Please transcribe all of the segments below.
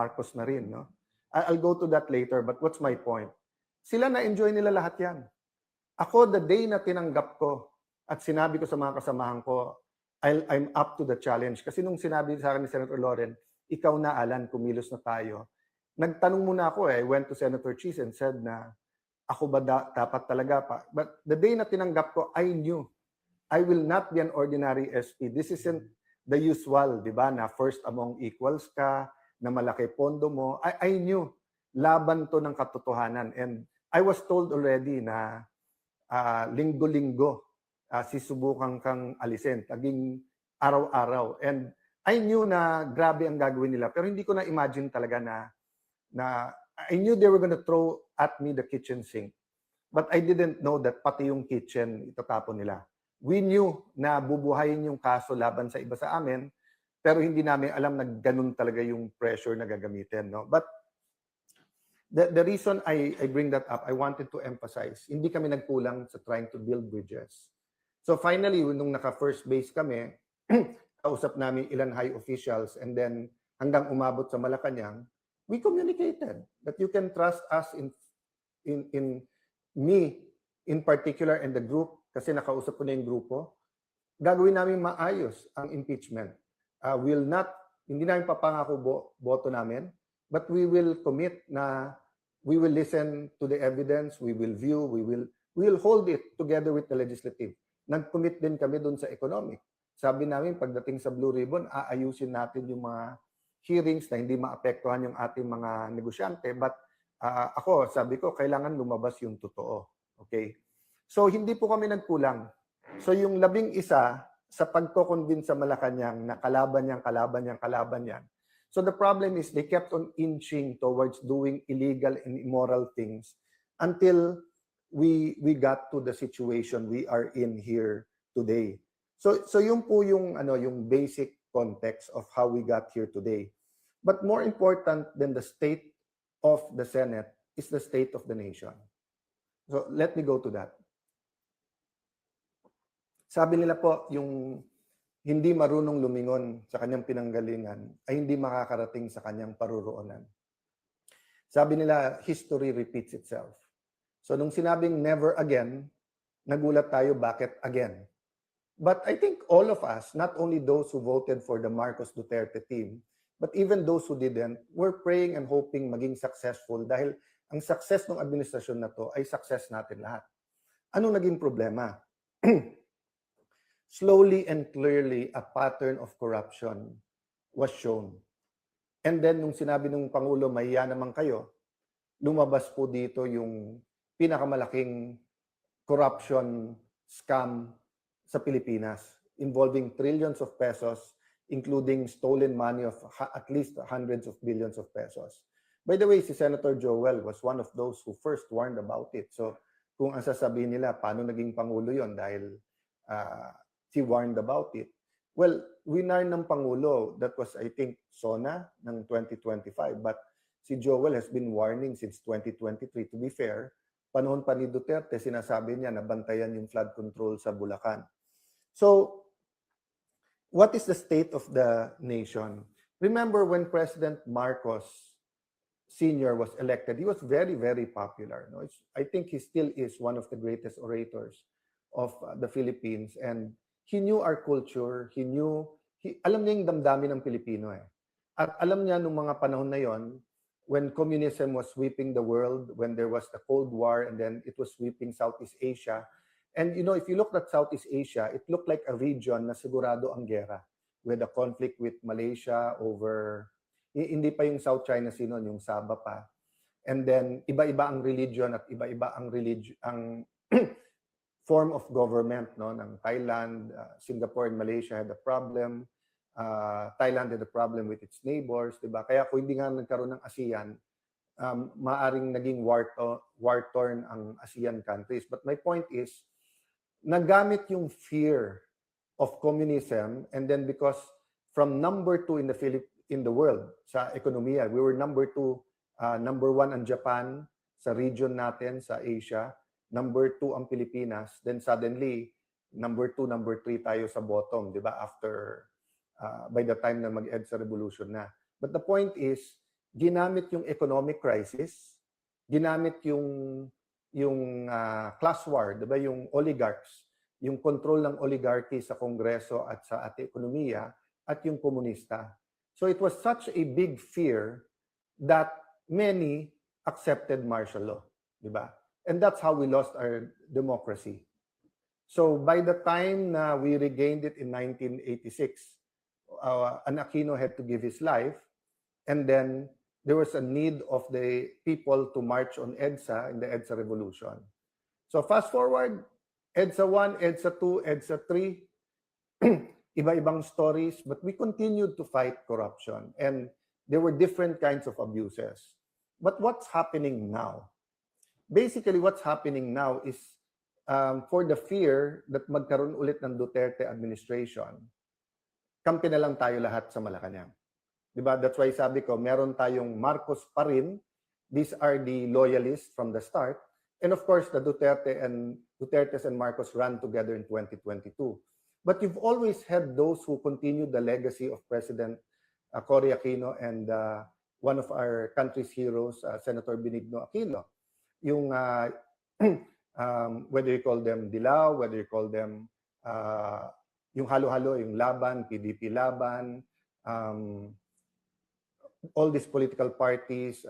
Marcos na rin, no? I'll go to that later, but what's my point? Sila na-enjoy nila lahat yan. Ako, the day na tinanggap ko at sinabi ko sa mga kasamahan ko, I'm up to the challenge. Kasi nung sinabi sa akin ni Senator Loren, ikaw na, Alan, kumilos na tayo. Nagtanong muna ako I went to Senator Cheese and said na, ako ba dapat talaga pa? But the day na tinanggap ko, I knew I will not be an ordinary SP. This isn't the usual, di ba, na first among equals ka, na malaki pondo mo. I knew laban to ng katotohanan. And I was told already na linggo-linggo sisubukan kang alisin, taging araw-araw. And I knew na grabe ang gagawin nila, pero hindi ko na imagine talaga na I knew they were gonna throw at me the kitchen sink. But I didn't know that pati yung kitchen itatapon nila. We knew na bubuhayin yung kaso laban sa iba sa amin, pero hindi namin alam na ganun talaga yung pressure na gagamitin. No? But the reason I bring that up, I wanted to emphasize, hindi kami nagkulang sa trying to build bridges. So finally, nung naka-first base kami, kausap namin ilan high officials, and then hanggang umabot sa Malacanang, we communicated that you can trust us in me in particular and the group, kasi nakausap ko na yung grupo, gagawin namin maayos ang impeachment. Hindi namin papangako boto namin, but we will commit na we will listen to the evidence, we will view, we will hold it together with the legislative. Nag-commit din kami doon sa economic. Sabi namin, pagdating sa Blue Ribbon, aayusin natin yung mga hearings na hindi maapektuhan yung ating mga negosyante. But ako, sabi ko, kailangan lumabas yung totoo. Okay? So, hindi po kami nagkulang. So, yung 11 sa pagko-convince sa Malacanang na kalaban yan. So, the problem is they kept on inching towards doing illegal and immoral things until we got to the situation we are in here today. So yun po yung basic context of how we got here today. But more important than the state of the Senate is the state of the nation. So let me go to that. Sabi nila po, yung hindi marunong lumingon sa kanyang pinanggalingan ay hindi makakarating sa kanyang paruroonan. Sabi nila, history repeats itself. So nung sinabing never again, nagulat tayo, bakit again? But I think all of us, not only those who voted for the Marcos Duterte team, but even those who didn't, were praying and hoping maging successful dahil ang success ng administrasyon na to ay success natin lahat. Ano naging problema? Slowly and clearly, a pattern of corruption was shown. And then, nung sinabi ng Pangulo, mahiya naman kayo, lumabas po dito yung pinakamalaking corruption scam sa Pilipinas, involving trillions of pesos, including stolen money of at least hundreds of billions of pesos. By the way, si Senator Joel was one of those who first warned about it. So, kung ang sasabihin nila, paano naging Pangulo yon dahil he warned about it. Well, winarn ng Pangulo, that was, I think, SONA ng 2025. But si Joel has been warning since 2023. To be fair, panahon pa ni Duterte, sinasabi niya na bantayan yung flood control sa Bulacan. So, what is the state of the nation? Remember when President Marcos Sr. was elected, he was very, very popular. No? I think he still is one of the greatest orators of the Philippines. And he knew our culture. Alam niya yung damdamin ng Pilipino eh. At alam niya nung mga panahon na yon, when communism was sweeping the world, when there was the Cold War, and then it was sweeping Southeast Asia. And if you look at Southeast Asia, it looked like a region na sigurado ang gera, with a conflict with Malaysia over, hindi pa yung South China Sea noon, yung Sabah pa. And then, iba-iba ang religion at iba-iba ang form of government, no, ng Thailand, Singapore and Malaysia had a problem. Thailand had a problem with its neighbors, diba? Kaya kung hindi nga nagkaroon ng ASEAN, maaring naging war-torn ang ASEAN countries. But my point is, nagamit yung fear of communism, and then because from number 2 in the world sa ekonomiya, we were number 1 ang Japan sa region natin sa Asia, number 2 ang Pilipinas, then suddenly number 2, number 3 tayo sa bottom, di ba, after by the time na mag-EDSA revolution na. But the point is, ginamit yung economic crisis, ginamit yung class war, 'di ba, yung oligarchs, yung control ng oligarchy sa Kongreso at sa ating ekonomiya at yung komunista. So it was such a big fear that many accepted martial law, 'di ba? And that's how we lost our democracy. So by the time na we regained it in 1986, an Aquino had to give his life, and then there was a need of the people to march on EDSA in the EDSA revolution. So fast forward, EDSA 1, EDSA 2, EDSA 3, iba-ibang stories, but we continued to fight corruption, and there were different kinds of abuses. But what's happening now? Basically, what's happening now is for the fear that magkaroon ulit ng Duterte administration, kampi na lang tayo lahat sa Malacanang. Diba? That's why sabi ko, meron tayong Marcos pa rin. These are the loyalists from the start. And of course, the Dutertes and Marcos ran together in 2022. But you've always had those who continued the legacy of President Cory Aquino and one of our country's heroes, Senator Benigno Aquino. Yung, whether you call them Dilaw, whether you call them yung halo-halo, yung Laban, PDP Laban, all these political parties,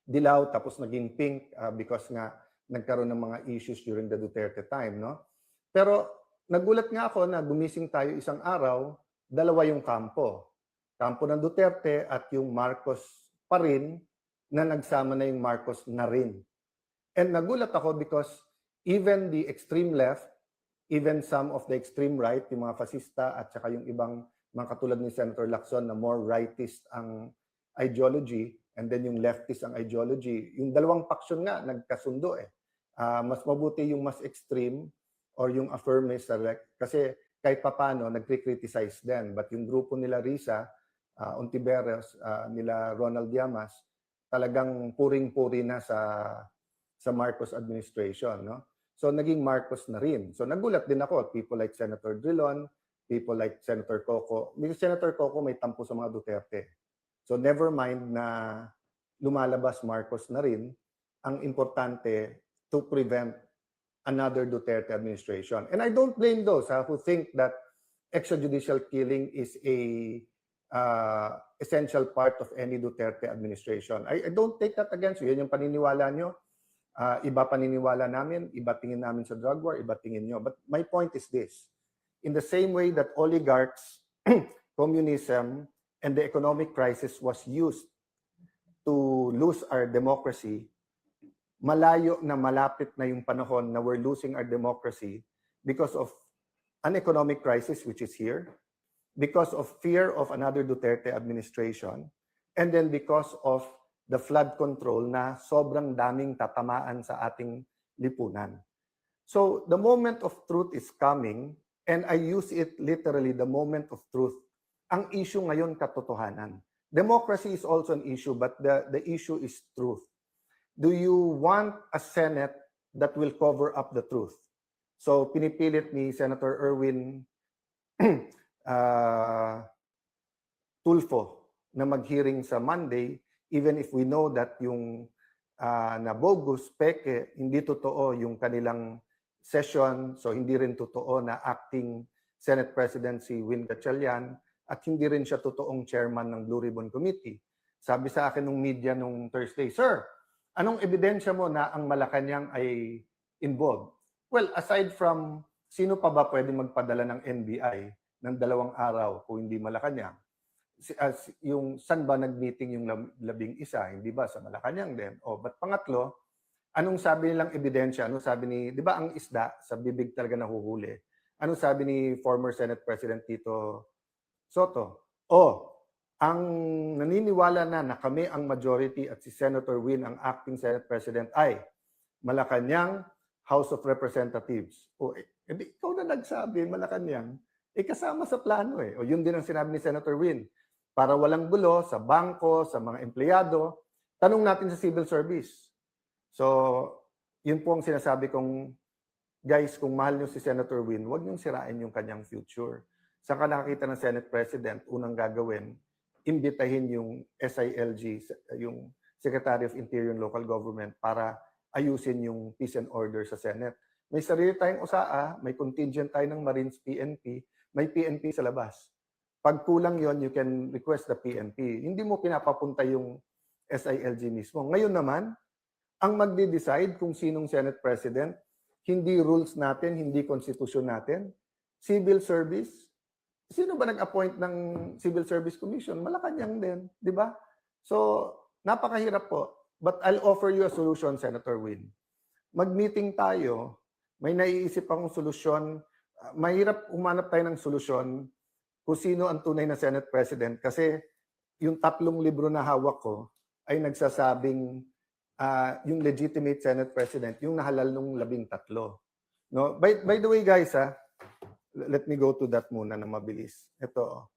dilaw tapos naging pink because nga nagkaroon ng mga issues during the Duterte time, no? Pero nagulat nga ako na gumising tayo isang araw, dalawa yung kampo. Kampo ng Duterte at yung Marcos pa rin na nagsama na yung Marcos na rin. And nagulat ako because even the extreme left, even some of the extreme right, yung mga fascista at saka yung ibang mga katulad ni Senator Lacson na more rightist ang ideology and then yung leftist ang ideology. Yung dalawang paksyon nga nagkasundo eh. Mas mabuti yung mas extreme or yung affirmist kasi kahit papano nagkri-criticize din. But yung grupo nila Risa, Ontiveros, nila Ronald Llamas, talagang puring-puri na sa Marcos administration, no? So naging Marcos na rin. So nagulat din ako, people like Senator Drilon, people like Senator Coco. Because Senator Coco may tampo sa mga Duterte. So never mind na lumalabas Marcos na rin, ang importante to prevent another Duterte administration. And I don't blame those who think that extrajudicial killing is a essential part of any Duterte administration. I don't take that against you. Yan yung paniniwala nyo. Iba paniniwala namin, iba tingin namin sa drug war, iba tingin nyo. But my point is this. In the same way that oligarchs, communism, and the economic crisis was used to lose our democracy, malayo na malapit na yung panahon na we're losing our democracy because of an economic crisis which is here, because of fear of another Duterte administration, and then because of the flood control na sobrang daming tatamaan sa ating lipunan. So the moment of truth is coming, and I use it literally, the moment of truth. Ang issue ngayon, katotohanan. Democracy is also an issue, but the issue is truth. Do you want a Senate that will cover up the truth? So pinipilit ni Senator Erwin Tulfo na mag-hearing sa Monday, even if we know that yung na bogus, peke, hindi totoo yung kanilang session, so hindi rin totoo na acting Senate President si Win Gatchalian at hindi rin siya totoong chairman ng Blue Ribbon Committee. Sabi sa akin ng media nung Thursday, Sir, anong ebidensya mo na ang Malacanang ay involved? Well, aside from sino pa ba pwede magpadala ng NBI ng 2 araw kung hindi Malacanang? Yung saan ba nag-meeting yung 11, hindi ba sa Malacanang din? But pangatlo, anong sabi nilang ebidensya? Ano sabi ni, di ba ang isda sa bibig talaga nahuhuli? Anong sabi ni former Senate President Tito Soto? Ang naniniwala na kami ang majority at si Senator Win ang acting Senate President ay Malacanang House of Representatives. Ikaw na nagsabi, Malacanang, kasama sa plano eh. Yun din ang sinabi ni Senator Win. Para walang gulo sa bangko, sa mga empleyado, tanong natin sa civil service. So, yun po ang sinasabi kong, guys, kung mahal nyo si Senator Win, huwag nyo sirain yung kanyang future. Saan ka nakakita ng Senate President, unang gagawin, imbitahin yung SILG, yung Secretary of Interior and Local Government para ayusin yung peace and order sa Senate. May sarili tayong USAA, may contingent tayo ng Marines PNP, may PNP sa labas. Pag kulang yon, you can request the PNP. Hindi mo pinapapunta yung SILG mismo. Ngayon naman, ang magde-decide kung sinong Senate President, hindi rules natin, hindi konstitusyon natin, civil service. Sino ba nag-appoint ng Civil Service Commission? Malacanang din, di ba? So, napakahirap po. But I'll offer you a solution, Senator Win. Mag-meeting tayo, may naiisip akong solusyon. Mahirap umanap tayo ng solusyon kung sino ang tunay na Senate President kasi yung 3 libro na hawak ko ay nagsasabing yung legitimate Senate President, yung nahalal nung 13. No? By the way, guys, let me go to that muna na mabilis. Ito.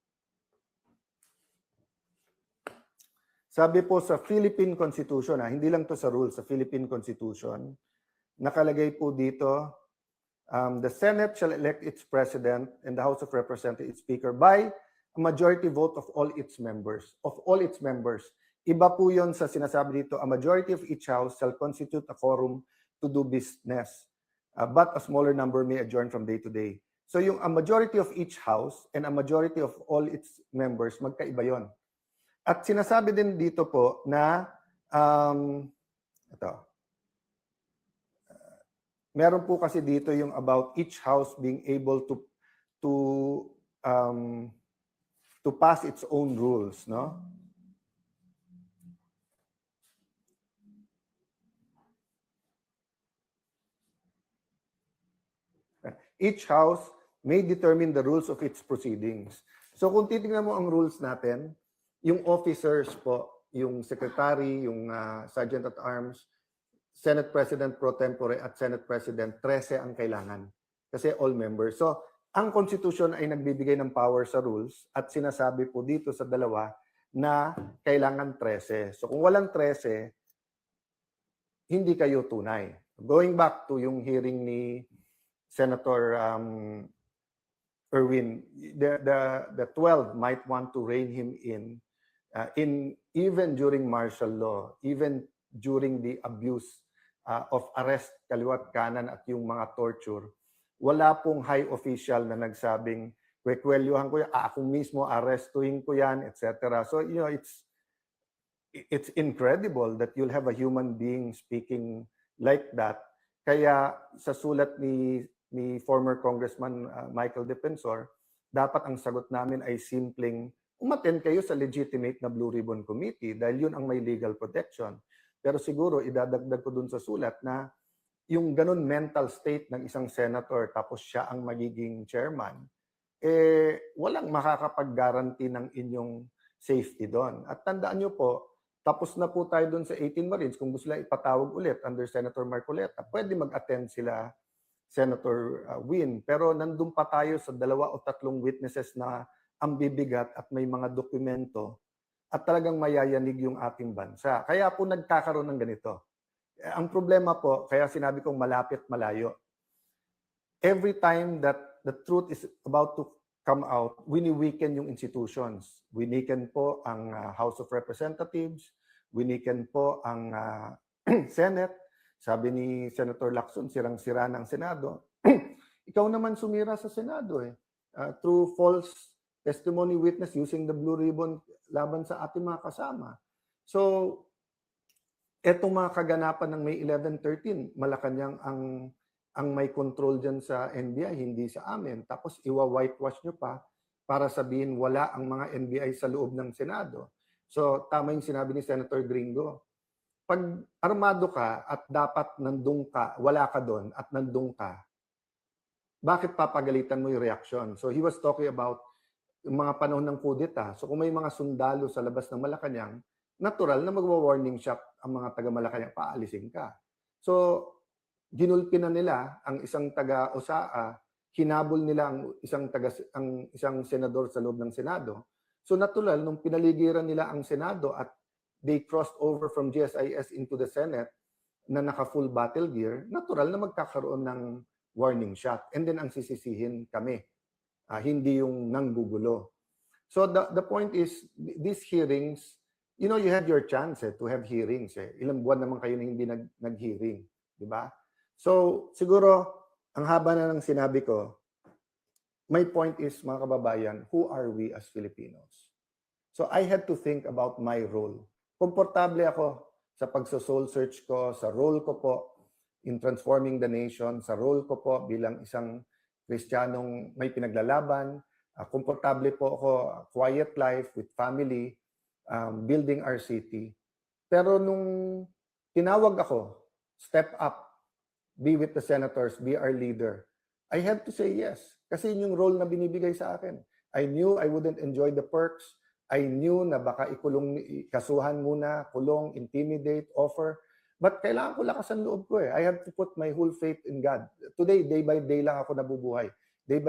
Sabi po sa Philippine Constitution, hindi lang to sa rules, sa Philippine Constitution, nakalagay po dito, the Senate shall elect its President and the House of Representatives its Speaker by a majority vote of all its members. Of all its members. Iba po yon sa sinasabi dito, a majority of each House shall constitute a quorum to do business, but a smaller number may adjourn from day to day. So yung a majority of each House and a majority of all its members, magkaiba yon. At sinasabi din dito po na meron po kasi dito yung about each house being able to pass its own rules, no? Each house may determine the rules of its proceedings. So kung titingnan mo ang rules natin, yung officers po, yung secretary, yung sergeant at arms, Senate President pro tempore at Senate President, 13 ang kailangan. Kasi all members. So, ang Constitution ay nagbibigay ng power sa rules at sinasabi po dito sa dalawa na kailangan 13. So, kung walang 13, hindi kayo tunay. Going back to yung hearing ni Senator Erwin, the 12 might want to rein him in even during martial law, even during the abuse of arrest, kaliwat kanan at yung mga torture, wala pong high official na nagsabing, kwekwelyuhan ko yan, ako mismo arrestuhin ko yan, etc. So, you know, it's incredible that you'll have a human being speaking like that. Kaya sa sulat ni former Congressman Michael Defensor, dapat ang sagot namin ay simpleng umattend kayo sa legitimate na Blue Ribbon Committee dahil yun ang may legal protection. Pero siguro idadagdag ko dun sa sulat na yung ganun mental state ng isang senator tapos siya ang magiging chairman, walang makakapag-guarantee ng inyong safety doon. At tandaan nyo po, tapos na po tayo doon sa 18 Marines. Kung gusto nila ipatawag ulit under Senator Marcoleta, pwede mag-attend sila Senator Win. Pero nandun pa tayo sa 2 o 3 witnesses na ang bibigat at may mga dokumento at talagang mayayanig yung ating bansa. Kaya po nagkakaroon ng ganito. Ang problema po, kaya sinabi kong malapit malayo. Every time that the truth is about to come out, wini-weaken yung institutions. Winiken po ang House of Representatives, winiken po ang Senate. Sabi ni Senator Lacson, sirang-sira ng Senado. Ikaw naman sumira sa Senado through false testimony witness using the Blue Ribbon laban sa ating mga kasama. So, etong mga kaganapan ng May 11-13, Malacanang ang may control dyan sa NBI, hindi sa amin. Tapos iwa-whitewash nyo pa para sabihin wala ang mga NBI sa loob ng Senado. So, tama yung sinabi ni Senator Gringo. Pag armado ka at dapat nandun ka, wala ka doon at nandun ka, bakit papagalitan mo yung reaksyon? So, he was talking about yung mga panahon ng kudeta. So, kung may mga sundalo sa labas ng Malacanang, natural na magwa-warning shot ang mga taga-Malacanang, paalisin ka. So, ginulpi na nila ang isang taga-OSAA, hinabol nila ang isang senador sa loob ng Senado. So, natural, nung pinaligiran nila ang Senado at they crossed over from GSIS into the Senate na naka-full battle gear, natural na magkakaroon ng warning shot. And then ang sisisihin kami, hindi yung nanggugulo. So the point is, these hearings, you know, you had your chance to have hearings. Ilang buwan naman kayo na hindi nag-hearing, di ba? So siguro, ang haba na ng sinabi ko, my point is, mga kababayan, who are we as Filipinos? So I had to think about my role. Komportable ako sa pagso-soul search ko, sa role ko po in transforming the nation, sa role ko po bilang isang Kristiyanong may pinaglalaban. Komportable po ako, quiet life with family, building our city. Pero nung tinawag ako, step up, be with the senators, be our leader, I had to say yes. Kasi yun yung role na binibigay sa akin. I knew I wouldn't enjoy the perks. I knew na baka kasuhan muna, kulong, intimidate, offer. But kailangan ko lakas ang loob ko. I have to put my whole faith in God. Today, day by day lang ako nabubuhay. Day by